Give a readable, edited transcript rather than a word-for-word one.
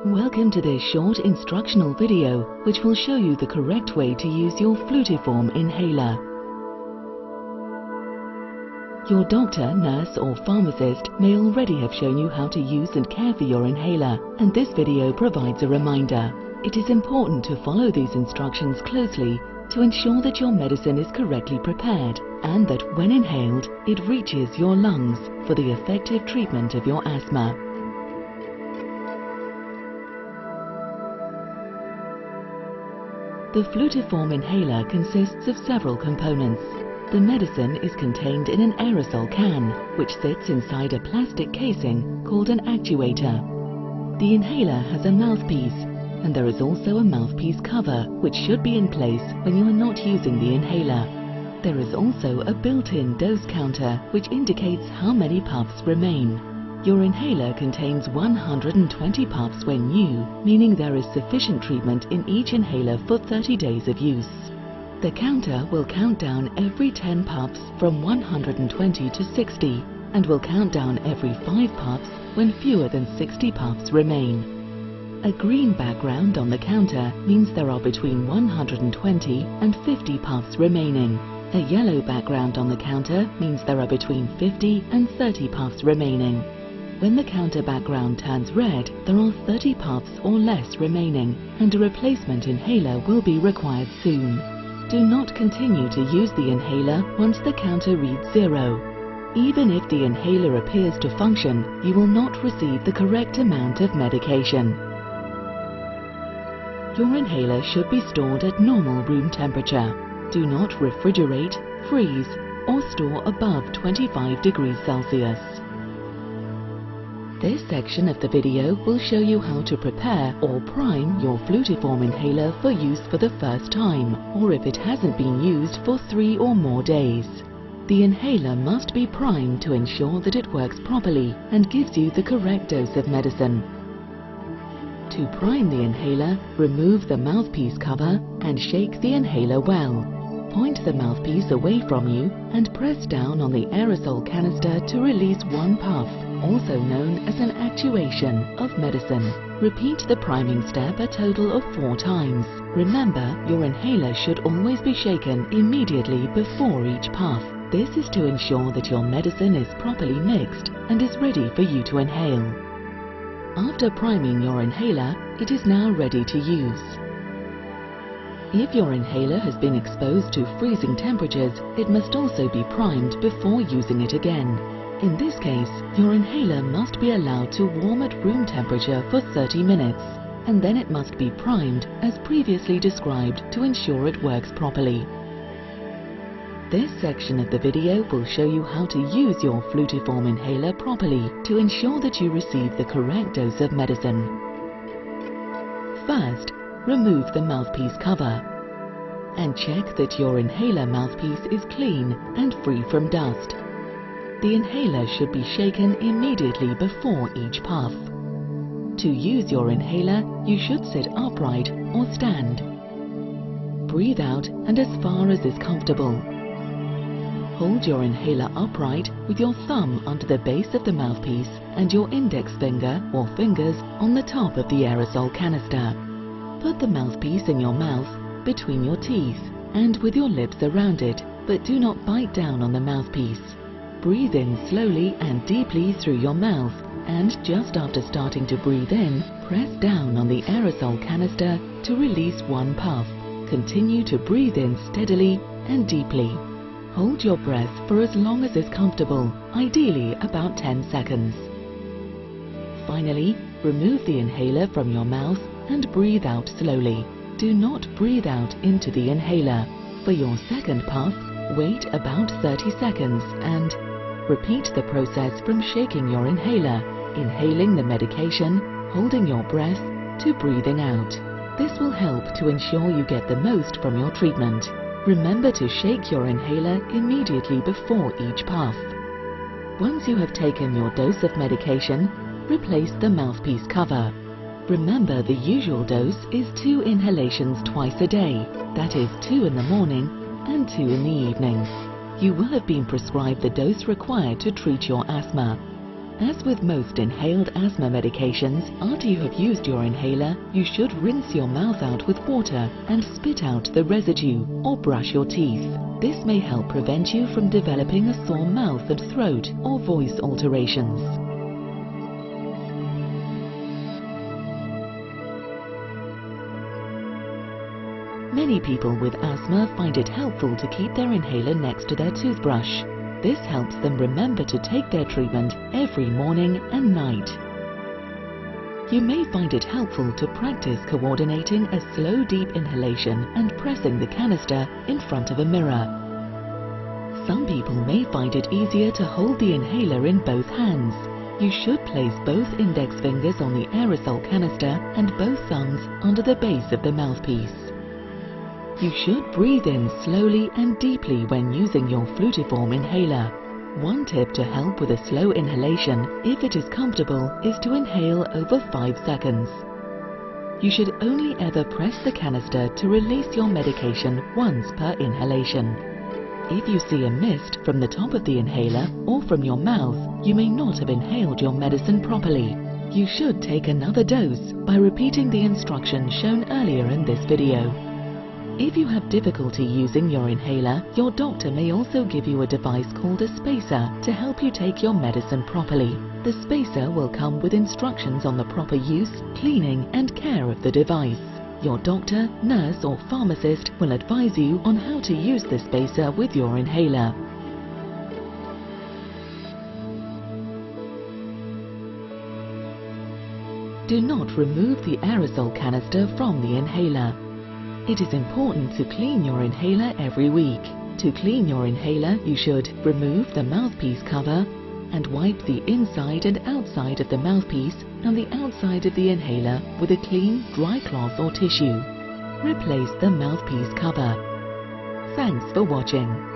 Welcome to this short instructional video which will show you the correct way to use your flutiform inhaler. Your doctor, nurse or pharmacist may already have shown you how to use and care for your inhaler, and this video provides a reminder. It is important to follow these instructions closely to ensure that your medicine is correctly prepared and that when inhaled, it reaches your lungs for the effective treatment of your asthma. The flutiform inhaler consists of several components. The medicine is contained in an aerosol can, which sits inside a plastic casing called an actuator. The inhaler has a mouthpiece, and there is also a mouthpiece cover, which should be in place when you are not using the inhaler. There is also a built-in dose counter, which indicates how many puffs remain. Your inhaler contains 120 puffs when new, meaning there is sufficient treatment in each inhaler for 30 days of use. The counter will count down every 10 puffs from 120 to 60 and will count down every 5 puffs when fewer than 60 puffs remain. A green background on the counter means there are between 120 and 50 puffs remaining. A yellow background on the counter means there are between 50 and 30 puffs remaining. When the counter background turns red, there are 30 puffs or less remaining, and a replacement inhaler will be required soon. Do not continue to use the inhaler once the counter reads 0. Even if the inhaler appears to function, you will not receive the correct amount of medication. Your inhaler should be stored at normal room temperature. Do not refrigerate, freeze, or store above 25 degrees Celsius. This section of the video will show you how to prepare or prime your flutiform inhaler for use for the first time, or if it hasn't been used for 3 or more days. The inhaler must be primed to ensure that it works properly and gives you the correct dose of medicine. To prime the inhaler, remove the mouthpiece cover and shake the inhaler well. Point the mouthpiece away from you and press down on the aerosol canister to release 1 puff, also known as an actuation, of medicine. Repeat the priming step a total of 4 times. Remember, your inhaler should always be shaken immediately before each puff. This is to ensure that your medicine is properly mixed and is ready for you to inhale. After priming your inhaler, it is now ready to use. If your inhaler has been exposed to freezing temperatures, it must also be primed before using it again. In this case, your inhaler must be allowed to warm at room temperature for 30 minutes, and then it must be primed as previously described to ensure it works properly. This section of the video will show you how to use your flutiform inhaler properly to ensure that you receive the correct dose of medicine. First, remove the mouthpiece cover and check that your inhaler mouthpiece is clean and free from dust. The inhaler should be shaken immediately before each puff. To use your inhaler, you should sit upright or stand. Breathe out and as far as is comfortable. Hold your inhaler upright with your thumb under the base of the mouthpiece and your index finger or fingers on the top of the aerosol canister. Put the mouthpiece in your mouth between your teeth and with your lips around it, but do not bite down on the mouthpiece. Breathe in slowly and deeply through your mouth, and just after starting to breathe in, press down on the aerosol canister to release 1 puff. Continue to breathe in steadily and deeply. Hold your breath for as long as is comfortable, ideally about 10 seconds. Finally, remove the inhaler from your mouth and breathe out slowly. Do not breathe out into the inhaler. For your second puff, wait about 30 seconds and repeat the process from shaking your inhaler, inhaling the medication, holding your breath, to breathing out. This will help to ensure you get the most from your treatment. Remember to shake your inhaler immediately before each puff. Once you have taken your dose of medication, replace the mouthpiece cover. Remember, the usual dose is 2 inhalations twice a day, that is 2 in the morning and 2 in the evening. You will have been prescribed the dose required to treat your asthma. As with most inhaled asthma medications, after you have used your inhaler, you should rinse your mouth out with water and spit out the residue or brush your teeth. This may help prevent you from developing a sore mouth and throat or voice alterations. Many people with asthma find it helpful to keep their inhaler next to their toothbrush. This helps them remember to take their treatment every morning and night. You may find it helpful to practice coordinating a slow, deep inhalation and pressing the canister in front of a mirror. Some people may find it easier to hold the inhaler in both hands. You should place both index fingers on the aerosol canister and both thumbs under the base of the mouthpiece. You should breathe in slowly and deeply when using your flutiform inhaler. One tip to help with a slow inhalation, if it is comfortable, is to inhale over 5 seconds. You should only ever press the canister to release your medication once per inhalation. If you see a mist from the top of the inhaler or from your mouth, you may not have inhaled your medicine properly. You should take another dose by repeating the instructions shown earlier in this video. If you have difficulty using your inhaler, your doctor may also give you a device called a spacer to help you take your medicine properly. The spacer will come with instructions on the proper use, cleaning and care of the device. Your doctor, nurse or pharmacist will advise you on how to use the spacer with your inhaler. Do not remove the aerosol canister from the inhaler. It is important to clean your inhaler every week. To clean your inhaler, you should remove the mouthpiece cover and wipe the inside and outside of the mouthpiece and the outside of the inhaler with a clean, dry cloth or tissue. Replace the mouthpiece cover. Thanks for watching.